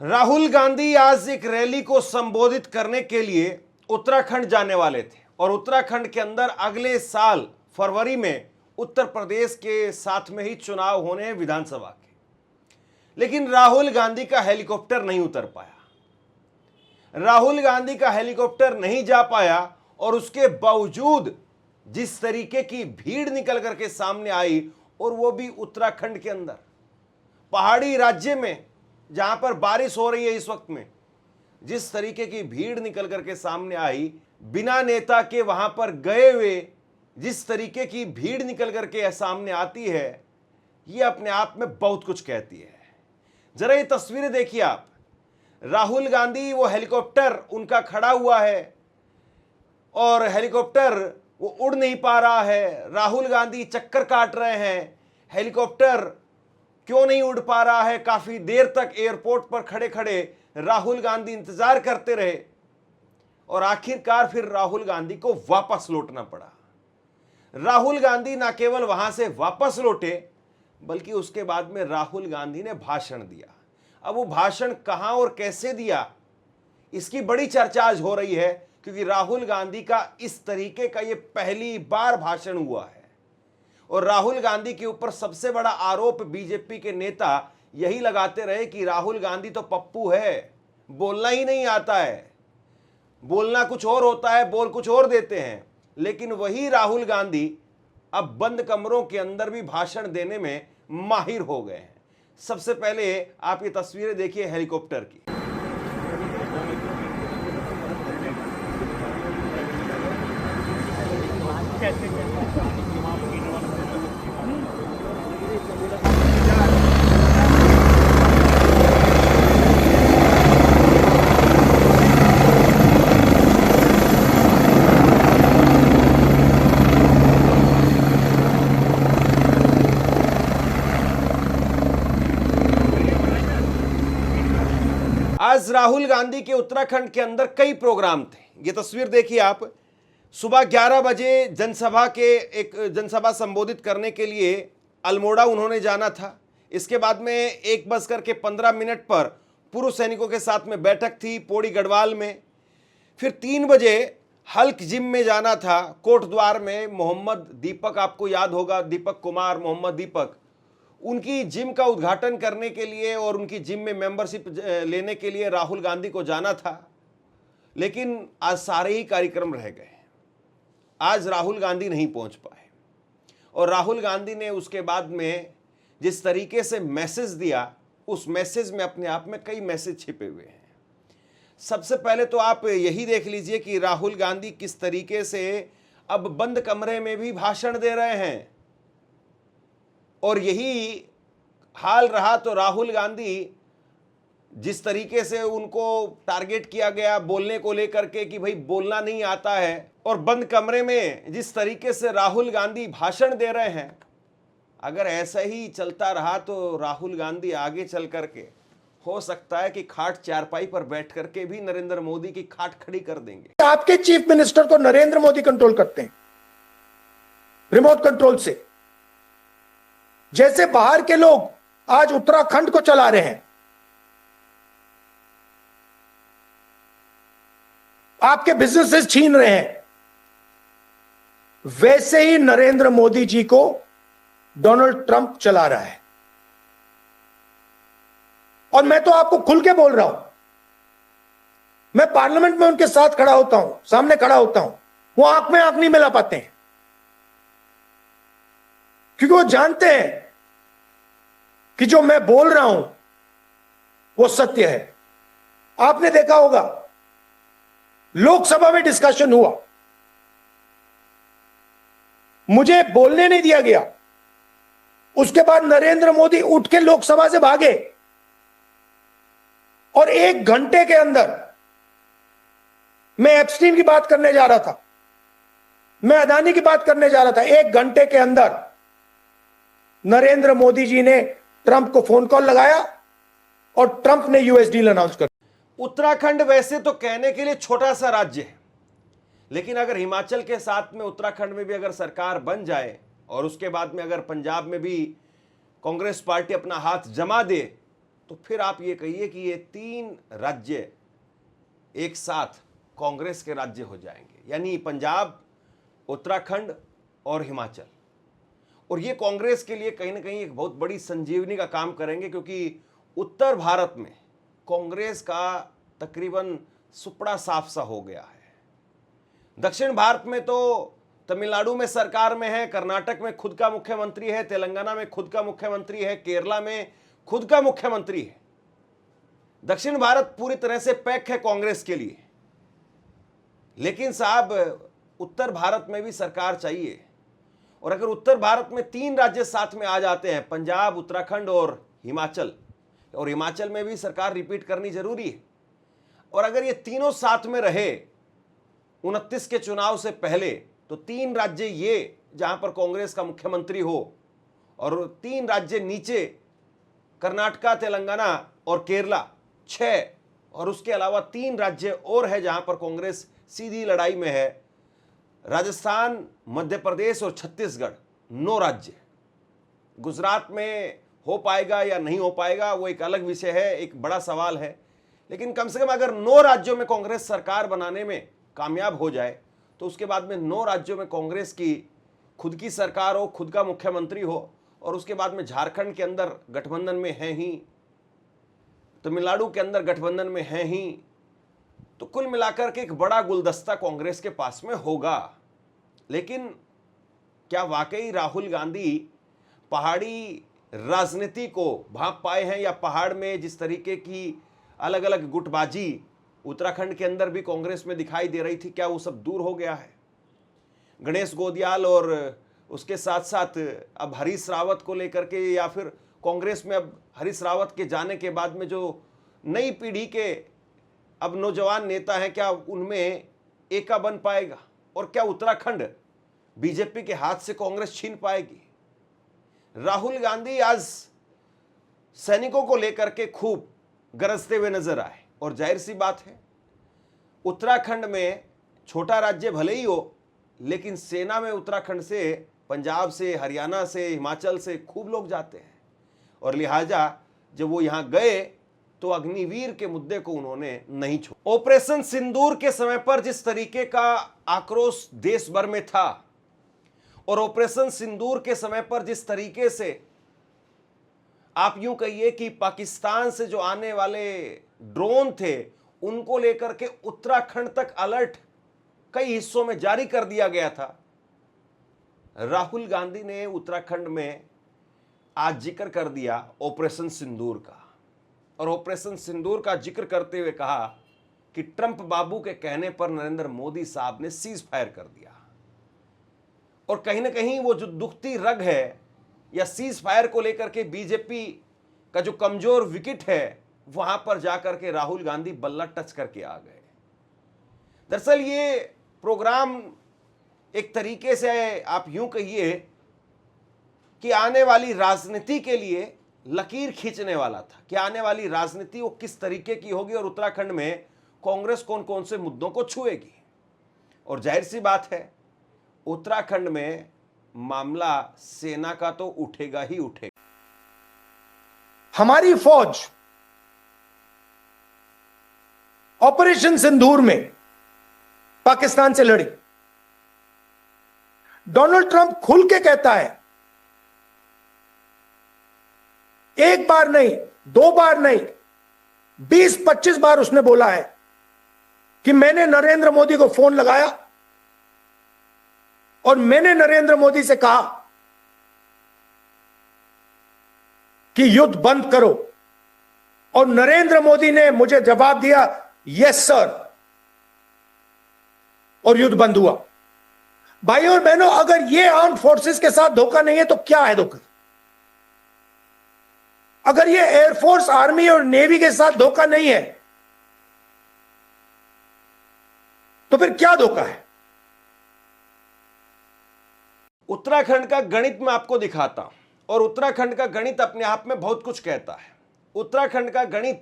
राहुल गांधी आज एक रैली को संबोधित करने के लिए उत्तराखंड जाने वाले थे और उत्तराखंड के अंदर अगले साल फरवरी में उत्तर प्रदेश के साथ में ही चुनाव होने हैं विधानसभा के। लेकिन राहुल गांधी का हेलीकॉप्टर नहीं उतर पाया, राहुल गांधी का हेलीकॉप्टर नहीं जा पाया और उसके बावजूद जिस तरीके की भीड़ निकल करके सामने आई, और वो भी उत्तराखंड के अंदर पहाड़ी राज्य में जहां पर बारिश हो रही है इस वक्त में, जिस तरीके की भीड़ निकल करके सामने आई, बिना नेता के वहां पर गए हुए जिस तरीके की भीड़ निकल करके सामने आती है, ये अपने आप में बहुत कुछ कहती है। जरा ये तस्वीरें देखिए आप। राहुल गांधी, वो हेलीकॉप्टर उनका खड़ा हुआ है और हेलीकॉप्टर वो उड़ नहीं पा रहा है। राहुल गांधी चक्कर काट रहे हैं, हेलीकॉप्टर क्यों नहीं उड़ पा रहा है। काफी देर तक एयरपोर्ट पर खड़े खड़े राहुल गांधी इंतजार करते रहे और आखिरकार फिर राहुल गांधी को वापस लौटना पड़ा। राहुल गांधी ना केवल वहां से वापस लौटे, बल्कि उसके बाद में राहुल गांधी ने भाषण दिया। अब वो भाषण कहां और कैसे दिया, इसकी बड़ी चर्चा आज हो रही है, क्योंकि राहुल गांधी का इस तरीके का ये पहली बार भाषण हुआ है। और राहुल गांधी के ऊपर सबसे बड़ा आरोप बीजेपी के नेता यही लगाते रहे कि राहुल गांधी तो पप्पू है, बोलना ही नहीं आता है, बोलना कुछ और होता है, बोल कुछ और देते हैं। लेकिन वही राहुल गांधी अब बंद कमरों के अंदर भी भाषण देने में माहिर हो गए हैं। सबसे पहले आप ये तस्वीरें देखिए हेलीकॉप्टर की। आज राहुल गांधी के उत्तराखंड के अंदर कई प्रोग्राम थे। ये तस्वीर देखिए आप। सुबह 11 बजे एक जनसभा संबोधित करने के लिए अल्मोड़ा उन्होंने जाना था। इसके बाद में 1:15 पर पूर्व सैनिकों के साथ में बैठक थी पौड़ी गढ़वाल में। फिर 3 बजे हल्क जिम में जाना था कोटद्वार में। मोहम्मद दीपक, आपको याद होगा, दीपक कुमार, मोहम्मद दीपक, उनकी जिम का उद्घाटन करने के लिए और उनकी जिम में मेंबरशिप लेने के लिए राहुल गांधी को जाना था। लेकिन आज सारे ही कार्यक्रम रह गए। आज राहुल गांधी नहीं पहुंच पाए और राहुल गांधी ने उसके बाद में जिस तरीके से मैसेज दिया, उस मैसेज में अपने आप में कई मैसेज छिपे हुए हैं। सबसे पहले तो आप यही देख लीजिए कि राहुल गांधी किस तरीके से अब बंद कमरे में भी भाषण दे रहे हैं। और यही हाल रहा तो राहुल गांधी, जिस तरीके से उनको टारगेट किया गया बोलने को लेकर के कि भाई बोलना नहीं आता है, और बंद कमरे में जिस तरीके से राहुल गांधी भाषण दे रहे हैं, अगर ऐसा ही चलता रहा तो राहुल गांधी आगे चल करके हो सकता है कि खाट चारपाई पर बैठ करके भी नरेंद्र मोदी की खाट खड़ी कर देंगे। आपके चीफ मिनिस्टर को नरेंद्र मोदी कंट्रोल करते हैं रिमोट कंट्रोल से, जैसे बाहर के लोग आज उत्तराखंड को चला रहे हैं। आपके बिजनेसेस छीन रहे हैं, वैसे ही नरेंद्र मोदी जी को डोनाल्ड ट्रंप चला रहा है। और मैं तो आपको खुल के बोल रहा हूं, मैं पार्लियामेंट में उनके साथ खड़ा होता हूं, सामने खड़ा होता हूं, वो आंख में आंख नहीं मिला पाते हैं, क्योंकि वो जानते हैं कि जो मैं बोल रहा हूं वो सत्य है। आपने देखा होगा लोकसभा में डिस्कशन हुआ, मुझे बोलने नहीं दिया गया। उसके बाद नरेंद्र मोदी उठ के लोकसभा से भागे और 1 घंटे के अंदर मैं एप्स्टीन की बात करने जा रहा था, मैं अदानी की बात करने जा रहा था, 1 घंटे के अंदर नरेंद्र मोदी जी ने ट्रंप को फोन कॉल लगाया और ट्रंप ने यूएस डील अनाउंस कर। उत्तराखंड वैसे तो कहने के लिए छोटा सा राज्य है, लेकिन अगर हिमाचल के साथ में उत्तराखंड में भी अगर सरकार बन जाए और उसके बाद में अगर पंजाब में भी कांग्रेस पार्टी अपना हाथ जमा दे, तो फिर आप ये कहिए कि ये 3 राज्य एक साथ कांग्रेस के राज्य हो जाएंगे, यानी पंजाब, उत्तराखंड और हिमाचल। और ये कांग्रेस के लिए कहीं ना कहीं एक बहुत बड़ी संजीवनी का काम करेंगे, क्योंकि उत्तर भारत में कांग्रेस का तकरीबन सुपड़ा साफ सा हो गया है। दक्षिण भारत में तो तमिलनाडु में सरकार में है, कर्नाटक में खुद का मुख्यमंत्री है, तेलंगाना में खुद का मुख्यमंत्री है, केरला में खुद का मुख्यमंत्री है। दक्षिण भारत पूरी तरह से पैक है कांग्रेस के लिए। लेकिन साहब, उत्तर भारत में भी सरकार चाहिए। और अगर उत्तर भारत में 3 राज्य साथ में आ जाते हैं, पंजाब, उत्तराखंड और हिमाचल में भी सरकार रिपीट करनी जरूरी है। और अगर ये तीनों साथ में रहे 29 के चुनाव से पहले, तो 3 राज्य ये जहां पर कांग्रेस का मुख्यमंत्री हो, और 3 राज्य नीचे कर्नाटका, तेलंगाना और केरला 6, और उसके अलावा 3 राज्य और है जहां पर कांग्रेस सीधी लड़ाई में है, राजस्थान, मध्य प्रदेश और छत्तीसगढ़ 9 राज्य। गुजरात में हो पाएगा या नहीं हो पाएगा वो एक अलग विषय है, एक बड़ा सवाल है। लेकिन कम से कम अगर 9 राज्यों में कांग्रेस सरकार बनाने में कामयाब हो जाए, तो उसके बाद में 9 राज्यों में कांग्रेस की खुद की सरकार हो, खुद का मुख्यमंत्री हो, और उसके बाद में झारखंड के अंदर गठबंधन में है ही, तमिलनाडु के अंदर गठबंधन में है ही, तो कुल मिलाकर के एक बड़ा गुलदस्ता कांग्रेस के पास में होगा। लेकिन क्या वाकई राहुल गांधी पहाड़ी राजनीति को भांप पाए हैं, या पहाड़ में जिस तरीके की अलग अलग गुटबाजी उत्तराखंड के अंदर भी कांग्रेस में दिखाई दे रही थी, क्या वो सब दूर हो गया है? गणेश गोदियाल और उसके साथ साथ अब हरीश रावत को लेकर के, या फिर कांग्रेस में अब हरीश रावत के जाने के बाद में जो नई पीढ़ी के अब नौजवान नेता हैं, क्या उनमें एका बन पाएगा? और क्या उत्तराखंड बीजेपी के हाथ से कांग्रेस छीन पाएगी? राहुल गांधी आज सैनिकों को लेकर के खूब गरजते हुए नजर आए, और जाहिर सी बात है, उत्तराखंड में छोटा राज्य भले ही हो, लेकिन सेना में उत्तराखंड से, पंजाब से, हरियाणा से, हिमाचल से खूब लोग जाते हैं। और लिहाजा जब वो यहां गए तो अग्निवीर के मुद्दे को उन्होंने नहीं छोड़ा। ऑपरेशन सिंदूर के समय पर जिस तरीके का आक्रोश देश भर में था, और ऑपरेशन सिंदूर के समय पर जिस तरीके से आप यूं कहिए कि पाकिस्तान से जो आने वाले ड्रोन थे, उनको लेकर के उत्तराखंड तक अलर्ट कई हिस्सों में जारी कर दिया गया था, राहुल गांधी ने उत्तराखंड में आज जिक्र कर दिया ऑपरेशन सिंदूर का। और ऑपरेशन सिंदूर का जिक्र करते हुए कहा कि ट्रंप बाबू के कहने पर नरेंद्र मोदी साहब ने सीज फायर कर दिया। और कहीं ना कहीं वो जो दुखती रग है, या सीज फायर को लेकर के बीजेपी का जो कमजोर विकेट है, वहां पर जाकर के राहुल गांधी बल्ला टच करके आ गए। दरअसल ये प्रोग्राम एक तरीके से आप यूं कहिए कि आने वाली राजनीति के लिए लकीर खींचने वाला था, कि आने वाली राजनीति वो किस तरीके की होगी, और उत्तराखंड में कांग्रेस कौन कौन से मुद्दों को छुएगी। और जाहिर सी बात है, उत्तराखंड में मामला सेना का तो उठेगा ही उठेगा। हमारी फौज ऑपरेशन सिंदूर में पाकिस्तान से लड़ी। डोनाल्ड ट्रंप खुल के कहता है, एक बार नहीं, 2 बार नहीं, 20-25 बार उसने बोला है कि मैंने नरेंद्र मोदी को फोन लगाया और मैंने नरेंद्र मोदी से कहा कि युद्ध बंद करो, और नरेंद्र मोदी ने मुझे जवाब दिया, यस सर, और युद्ध बंद हुआ। भाइयों और बहनों, अगर यह आर्म्ड फोर्सेस के साथ धोखा नहीं है तो क्या है धोखा? अगर यह एयरफोर्स, आर्मी और नेवी के साथ धोखा नहीं है तो फिर क्या धोखा है? उत्तराखंड का गणित मैं आपको दिखाता हूं, और उत्तराखंड का गणित अपने आप में बहुत कुछ कहता है। उत्तराखंड का गणित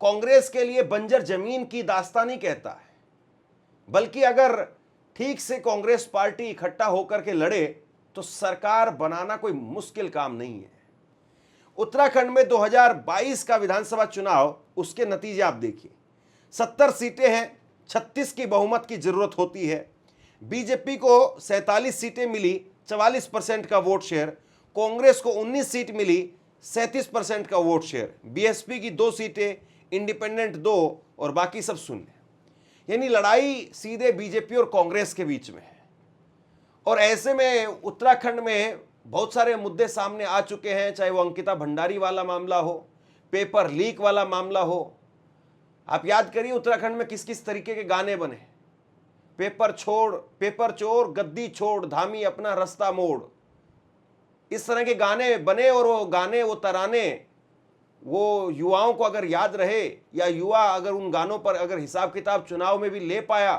कांग्रेस के लिए बंजर जमीन की दास्तानी कहता है, बल्कि अगर ठीक से कांग्रेस पार्टी इकट्ठा होकर के लड़े तो सरकार बनाना कोई मुश्किल काम नहीं है। उत्तराखंड में 2022 का विधानसभा चुनाव, उसके नतीजे आप देखिए। 70 सीटें हैं, 36 की बहुमत की जरूरत होती है। बीजेपी को 47 सीटें मिली, 44% का वोट शेयर। कांग्रेस को 19 सीट मिली, 37% का वोट शेयर। बीएसपी की 2 सीटें, इंडिपेंडेंट 2 और बाकी सब शून्य। यानी लड़ाई सीधे बीजेपी और कांग्रेस के बीच में है। और ऐसे में उत्तराखंड में बहुत सारे मुद्दे सामने आ चुके हैं, चाहे वो अंकिता भंडारी वाला मामला हो, पेपर लीक वाला मामला हो। आप याद करिए उत्तराखंड में किस किस तरीके के गाने बने। पेपर चोर, गद्दी छोड़, धामी अपना रास्ता मोड़, इस तरह के गाने बने। और वो गाने, वो तराने, वो युवाओं को अगर याद रहे, या युवा अगर उन गानों पर अगर हिसाब किताब चुनाव में भी ले पाया,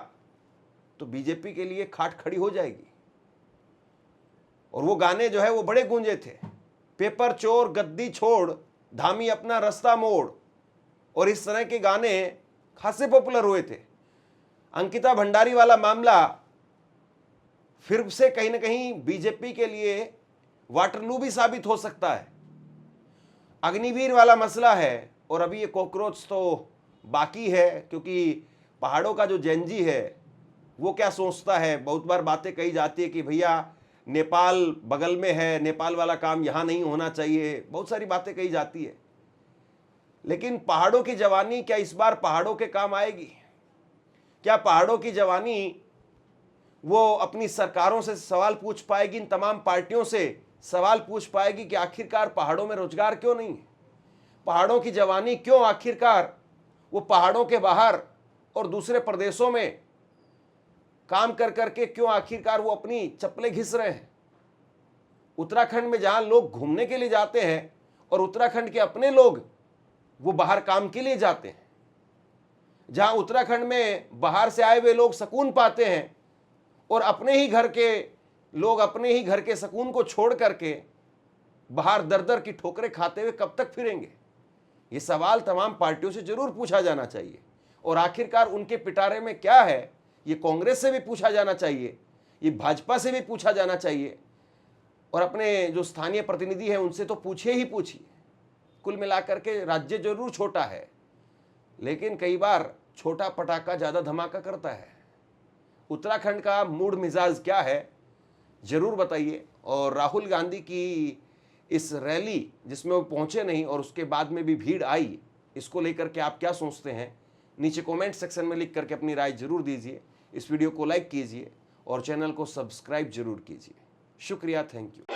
तो बीजेपी के लिए खाट खड़ी हो जाएगी। और वो गाने जो है वो बड़े गूंजे थे। पेपर चोर, गद्दी छोड़, धामी अपना रास्ता मोड़, और इस तरह के गाने खासे पॉपुलर हुए थे। अंकिता भंडारी वाला मामला फिर से कहीं ना कहीं बीजेपी के लिए वाटरलू भी साबित हो सकता है। अग्निवीर वाला मसला है, और अभी ये कॉकरोच तो बाकी है, क्योंकि पहाड़ों का जो जेनजी है वो क्या सोचता है। बहुत बार बातें कही जाती है कि भैया नेपाल बगल में है, नेपाल वाला काम यहाँ नहीं होना चाहिए, बहुत सारी बातें कही जाती है। लेकिन पहाड़ों की जवानी क्या इस बार पहाड़ों के काम आएगी? क्या पहाड़ों की जवानी वो अपनी सरकारों से सवाल पूछ पाएगी, इन तमाम पार्टियों से सवाल पूछ पाएगी कि आखिरकार पहाड़ों में रोजगार क्यों नहीं है? पहाड़ों की जवानी क्यों आखिरकार वो पहाड़ों के बाहर और दूसरे प्रदेशों में काम कर करके क्यों आखिरकार वो अपनी चप्पलें घिस रहे हैं? उत्तराखंड में जहां लोग घूमने के लिए जाते हैं और उत्तराखंड के अपने लोग वो बाहर काम के लिए जाते हैं, जहां उत्तराखंड में बाहर से आए हुए लोग सुकून पाते हैं, और अपने ही घर के लोग अपने ही घर के सुकून को छोड़ करके बाहर दर दर की ठोकरें खाते हुए कब तक फिरेंगे? ये सवाल तमाम पार्टियों से जरूर पूछा जाना चाहिए। और आखिरकार उनके पिटारे में क्या है, ये कांग्रेस से भी पूछा जाना चाहिए, ये भाजपा से भी पूछा जाना चाहिए, और अपने जो स्थानीय प्रतिनिधि हैं उनसे तो पूछिए ही पूछिए। कुल मिलाकर के राज्य जरूर छोटा है, लेकिन कई बार छोटा पटाखा ज़्यादा धमाका करता है। उत्तराखंड का मूड मिजाज क्या है जरूर बताइए। और राहुल गांधी की इस रैली जिसमें वो पहुंचे नहीं और उसके बाद में भी भीड़ आई, इसको लेकर के आप क्या सोचते हैं? नीचे कमेंट सेक्शन में लिख करके अपनी राय जरूर दीजिए। इस वीडियो को लाइक कीजिए और चैनल को सब्सक्राइब जरूर कीजिए। शुक्रिया, थैंक यू।